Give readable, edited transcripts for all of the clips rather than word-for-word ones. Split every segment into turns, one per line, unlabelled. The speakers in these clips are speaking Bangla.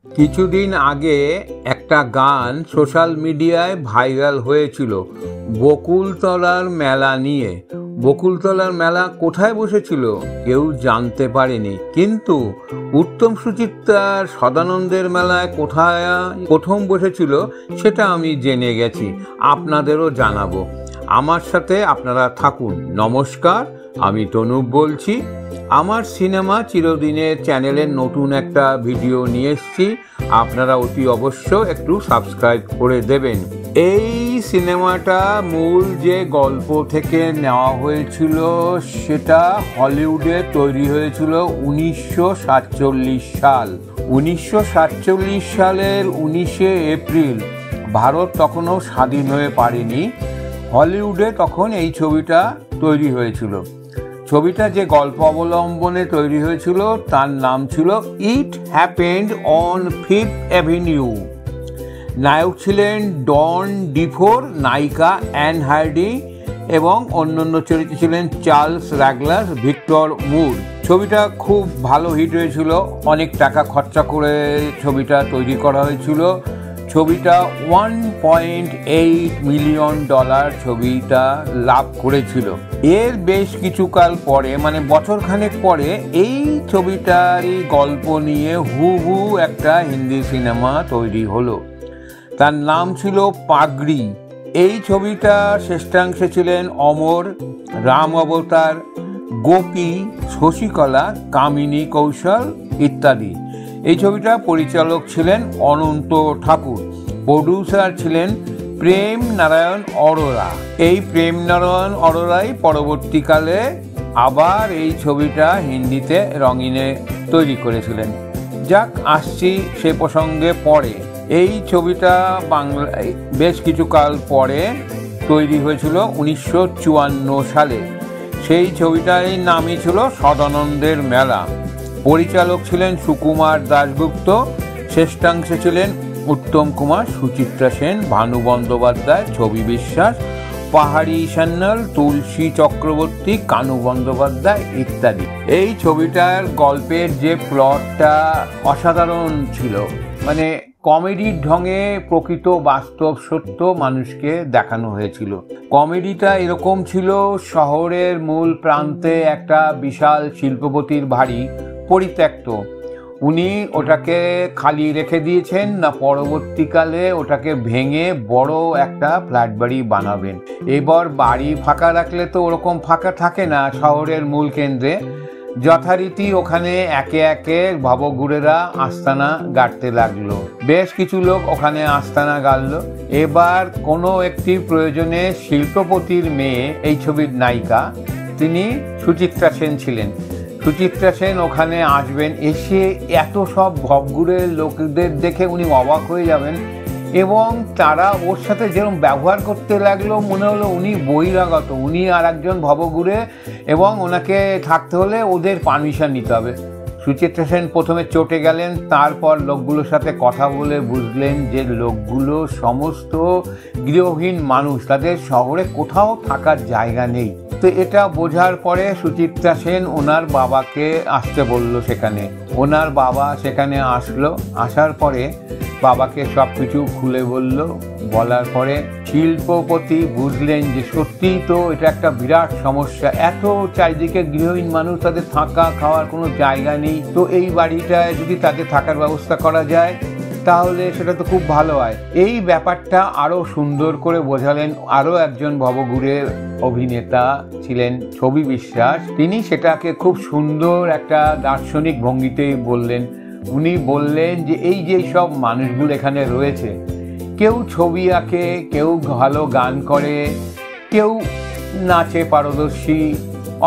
কিছুদিন আগে একটা গান সোশ্যাল মিডিয়ায় ভাইরাল হয়েছিল বকুলতলার মেলা নিয়ে। বকুলতলার মেলা কোথায় বসেছিল কেউ জানতে পারেনি, কিন্তু উত্তম সুচিত্রার সদানন্দের মেলায় কোথায় প্রথম বসেছিল সেটা আমি জেনে গেছি, আপনাদেরও জানাবো। আমার সাথে আপনারা থাকুন। নমস্কার, আমি তনুপ বলছি। আমার সিনেমা চিরদিনের চ্যানেলের নতুন একটা ভিডিও নিয়ে এসেছি, আপনারা অতি অবশ্য একটু সাবস্ক্রাইব করে দেবেন। এই সিনেমাটা মূল যে গল্প থেকে নেওয়া হয়েছিল সেটা হলিউডে তৈরি হয়েছিল 1947 সাল। 1947 সালের 19শে এপ্রিল ভারত তখনও স্বাধীন হয়ে পারেনি। হলিউডে তখন এই ছবিটা তৈরি হয়েছিল। ছবিটা যে গল্প অবলম্বনে তৈরি হয়েছিল তার নাম ছিল it happened on Fifth Avenue. নায়ক ছিলেন ডন ডিফোর, নায়িকা অ্যান হার্ডি এবং অন্যান্য চরিত্রে ছিলেন চার্লস রাগলার, ভিক্টর মুর। ছবিটা খুব ভালো হিট হয়েছিল, অনেক টাকা খরচা করে ছবিটা তৈরি করা হয়েছিল। ছবিটা $1.8 মিলিয়ন ছবিটা লাভ করেছিল। এর বেশ কিছুকাল পরে, মানে বছরখানেক পরে, এই ছবিটারই গল্প নিয়ে হুবহু একটা হিন্দি সিনেমা তৈরি হলো। তার নাম ছিল পাগড়ি। এই ছবিটা শ্রেষ্ঠাংশে ছিলেন অমর, রাম অবতার, গোপী, শশীকলা, কামিনী কৌশল ইত্যাদি। এই ছবিটা পরিচালক ছিলেন অনন্ত ঠাকুর, প্রডিউসার ছিলেন প্রেম নারায়ণ অরোরা। এই প্রেম নারায়ণ অরোরাই পরবর্তীকালে আবার এই ছবিটা হিন্দিতে রঙিনে তৈরি করেছিলেন। যাক, আসছি সে প্রসঙ্গে পরে। এই ছবিটা বাংলায় বেশ কিছুকাল পরে তৈরি হয়েছিল 1954 সালে। সেই ছবিটার নামই ছিল সদানন্দের মেলা। পরিচালক ছিলেন সুকুমার দাশগুপ্ত, শ্রেষ্ঠাংশে ছিলেন উত্তম কুমার, সুচিত্রা সেন, ভানু বন্দ্যোপাধ্যায়, ছবি বিশ্বাস, পাহাড়ি সান্যাল, তুলসী চক্রবর্তী, কানু বন্দ্যোপাধ্যায় ইত্যাদি। এই ছবিটার গল্পের যে প্লটটা অসাধারণ ছিল, মানে কমেডির ঢঙে প্রকৃত বাস্তব সত্য মানুষকে দেখানো হয়েছিল। কমেডিটা এরকম ছিল, শহরের মূল প্রান্তে একটা বিশাল শিল্পপতির বাড়ি পরিত্যক্ত। উনি ওটাকে খালি রেখে দিয়েছেন না পরবর্তীকালে ওটাকে ভেঙে বড় একটা ফ্ল্যাট বাড়ি বানাবেন। এবার বাড়ি ফাঁকা রাখলে তো ওরকম ফাঁকা থাকে না শহরের মূল কেন্দ্রে। যথারীতি ওখানে একে একে ভবঘুরেরা আস্তানা গাড়তে লাগলো। বেশ কিছু লোক ওখানে আস্তানা গাড়লো। এবার কোনো একটি প্রয়োজনে শিল্পপতির মেয়ে, এই ছবির নায়িকা, তিনি সুচিত্রা সেন ছিলেন। সুচিত্রা সেন ওখানে আসবেন, এসে এত সব ভবঘুরের লোকদের দেখে উনি অবাক হয়ে যাবেন এবং তারা ওর সাথে যেরকম ব্যবহার করতে লাগলো মনে হলো উনি বহিরাগত, উনি আর একজন ভবঘুরে এবং ওনাকে থাকতে হলে ওদের পারমিশন নিতে হবে। সুচিত্রা সেন প্রথমে চটে গেলেন, তারপর লোকগুলোর সাথে কথা বলে বুঝলেন যে লোকগুলো সমস্ত গৃহহীন মানুষ, তাদের শহরে কোথাও থাকার জায়গা নেই। তো এটা বোঝার পরে সুচিত্রা সেন ওনার বাবাকে আসতে বলল সেখানে। ওনার বাবা সেখানে আসলো। আসার পরে বাবাকে সব কিছু খুলে বলল। বলার পরে শিল্পপতি বুঝলেন যে সত্যিই তো এটা একটা বিরাট সমস্যা, এত চারিদিকে গৃহহীন মানুষ, তাদের থাকা খাওয়ার কোনো জায়গা নেই। তো এই বাড়িটায় যদি তাদের থাকার ব্যবস্থা করা যায় তাহলে সেটা তো খুব ভালো হয়। এই ব্যাপারটা আরও সুন্দর করে বোঝালেন আরও একজন ভবঘুরের অভিনেতা ছিলেন ছবি বিশ্বাস। তিনি সেটাকে খুব সুন্দর একটা দার্শনিক ভঙ্গিতেই বললেন। উনি বললেন যে এই যে সব মানুষগুলো এখানে রয়েছে, কেউ ছবি আঁকে, কেউ ভালো গান করে, কেউ নাচে পারদর্শী,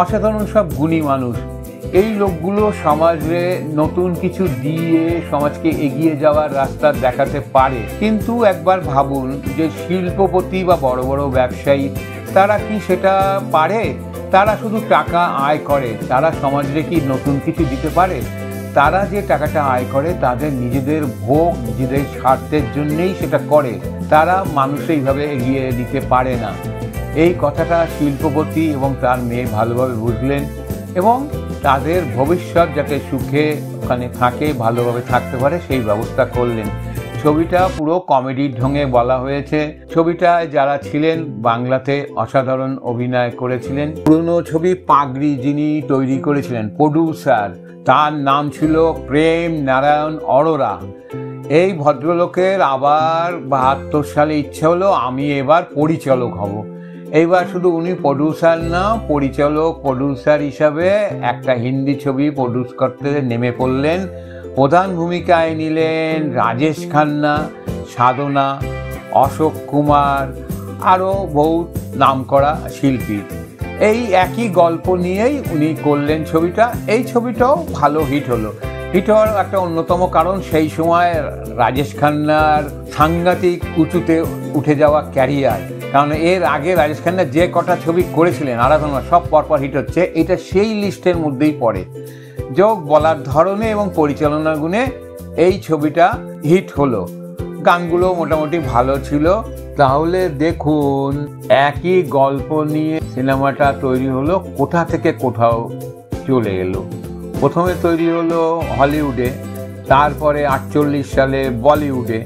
অসাধারণ সব গুণী মানুষ। এই লোকগুলো সমাজে নতুন কিছু দিয়ে সমাজকে এগিয়ে যাওয়ার রাস্তা দেখাতে পারে। কিন্তু একবার ভাবুন যে শিল্পপতি বা বড় বড় ব্যবসায়ী, তারা কি সেটা পারে? তারা শুধু টাকা আয় করে, তারা সমাজে কি নতুন কিছু দিতে পারে? তারা যে টাকাটা আয় করে তাদের নিজেদের ভোগ, নিজেদের স্বার্থের জন্যেই সেটা করে, তারা মানুষ এইভাবে এগিয়ে দিতে পারে না। এই কথাটা শিল্পপতি এবং তার মেয়ে ভালোভাবে বুঝলেন এবং তাদের ভবিষ্যৎ যাতে সুখে ওখানে থাকে, ভালোভাবে থাকতে পারে সেই ব্যবস্থা করলেন। ছবিটা পুরো কমেডির ঢঙে বলা হয়েছে। ছবিটায় যারা ছিলেন বাংলাতে অসাধারণ অভিনয় করেছিলেন। পুরনো ছবি পাগড়ি যিনি তৈরি করেছিলেন প্রডিউসার, তার নাম ছিল প্রেম নারায়ণ অরোরা। এই ভদ্রলোকের আবার 72 সালে ইচ্ছে হলো আমি এবার পরিচালক হব। এইবার শুধু উনি প্রডিউসার না, প্রডিউসার হিসাবে একটা হিন্দি ছবি প্রডিউস করতে নেমে পড়লেন। প্রধান ভূমিকায় নিলেন রাজেশ খান্না, সাধনা, অশোক কুমার, আরও বহু নামকরা শিল্পী। এই একই গল্প নিয়েই উনি করলেন ছবিটা। এই ছবিটাও ভালো হিট হলো। হিট হওয়ার একটা অন্যতম কারণ সেই সময় রাজেশ খান্নার সাংঘাতিক উঁচুতে উঠে যাওয়া ক্যারিয়ার। কারণ এর আগে রাজেশ খান্না যে কটা ছবি করেছিলেন আরাধনা সব পরপর হিট হচ্ছে, এটা সেই লিস্টের মধ্যেই পড়ে। যোগ বলার ধরনে এবং পরিচালনার গুণে এই ছবিটা হিট হলো। গানগুলো মোটামুটি ভালো ছিল। তাহলে দেখুন একই গল্প নিয়ে সিনেমাটা তৈরি হলো, কোথা থেকে কোথাও চলে এলো। প্রথমে তৈরি হলো হলিউডে, তারপরে 48 সালে বলিউডে,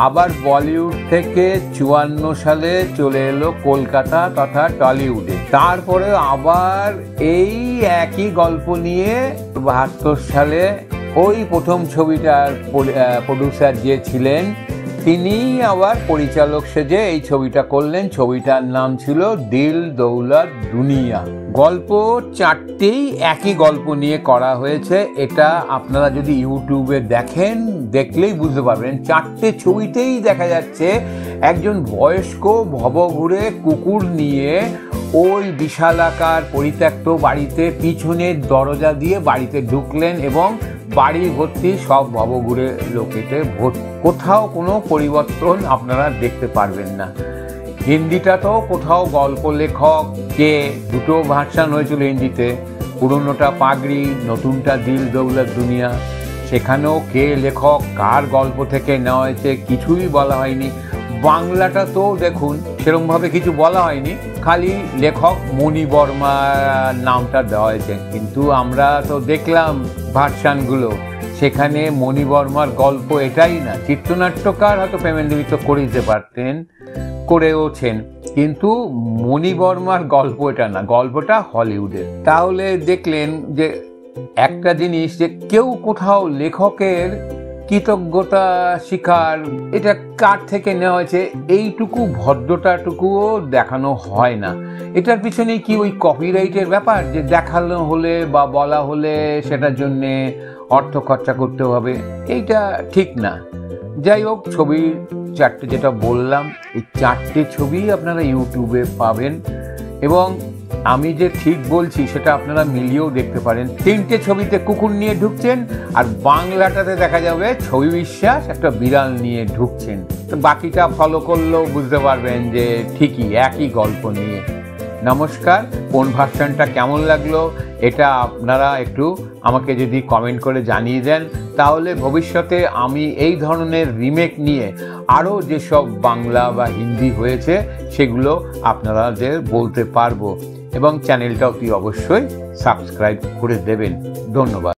আবার বলিউড থেকে 54 সালে চলে এলো কলকাতা তথা টলিউডে। তারপরে আবার এই একই গল্প নিয়ে 72 সালে ওই প্রথম ছবিটার প্রডিউসার যে ছিলেন তিনি আবার পরিচালক সেজে এই ছবিটা করলেন। ছবিটার নাম ছিল দিল দৌলত দুনিয়া। গল্প চারটেই একই গল্প নিয়ে করা হয়েছে। এটা আপনারা যদি ইউটিউবে দেখেন দেখলেই বুঝতে পারবেন। চারটে ছবিতেই দেখা যাচ্ছে একজন বয়স্ক ভবঘুরে কুকুর নিয়ে ওই বিশালাকার পরিত্যক্ত বাড়িতে পিছনের দরজা দিয়ে বাড়িতে ঢুকলেন এবং বাড়ি ভর্তি সব ভবঘুরে লোকেতে ভর্তি। কোথাও কোনো পরিবর্তন আপনারা দেখতে পারবেন না। হিন্দিটা তো কোথাও গল্প লেখক কে দুটো ভার্সান হয়েছিল হিন্দিতে, পুরনোটা পাগড়ি, নতুনটা দিল দৌলত দুনিয়া। সেখানেও কে লেখক, কার গল্প থেকে নেওয়া হয়েছে কিছুই বলা হয়নি। বাংলাটা তো দেখুন সেরকমভাবে কিছু বলা হয়নি, খালি লেখক মণি বর্মা নামটা দেওয়া হয়েছে। কিন্তু আমরা তো দেখলাম ভার্সানগুলো, সেখানে মণি বর্মার গল্প এটাই না। চিত্রনাট্যকার হয়তো পেমেন্ট করে দিতে পারতেন, করেওছেন, কিন্তু মণি বর্মার গল্প এটা না, গল্পটা হলিউডের। তাহলে দেখলেন যে একটা জিনিস, যে কেউ কোথাও লেখকের কৃতজ্ঞতা স্বীকার এটা কার থেকে নেওয়া হয়েছে এইটুকু ভদ্রতাটুকুও দেখানো হয় না। এটার পিছনে কি ওই কপিরাইটের ব্যাপার, যে দেখানো হলে বা বলা হলে সেটার জন্যে অর্থ খরচা করতে হবে, এইটা ঠিক না। যাই হোক, ছবি চারটে যেটা বললাম, এই চারটে ছবি আপনারা ইউটিউবে পাবেন এবং আমি যে ঠিক বলছি সেটা আপনারা মিলিয়েও দেখতে পারেন। তিনটে ছবিতে কুকুর নিয়ে ঢুকছেন আর বাংলাটাতে দেখা যাবে ছবি বিশ্বাস একটা বিড়াল নিয়ে ঢুকছেন। তো বাকিটা ফলো করলেও বুঝতে পারবেন যে ঠিকই একই গল্প নিয়ে। নমস্কার। কোন ভার্সনটা কেমন লাগলো এটা আপনারা একটু আমাকে যদি কমেন্ট করে জানিয়ে দেন, তাহলে ভবিষ্যতে আমি এই ধরনের রিমেক নিয়ে আরও যেসব বাংলা বা হিন্দি হয়েছে সেগুলো আপনাদের বলতে পারবো। এবং চ্যানেলটা অতি অবশ্যই সাবস্ক্রাইব করে দেবেন। ধন্যবাদ।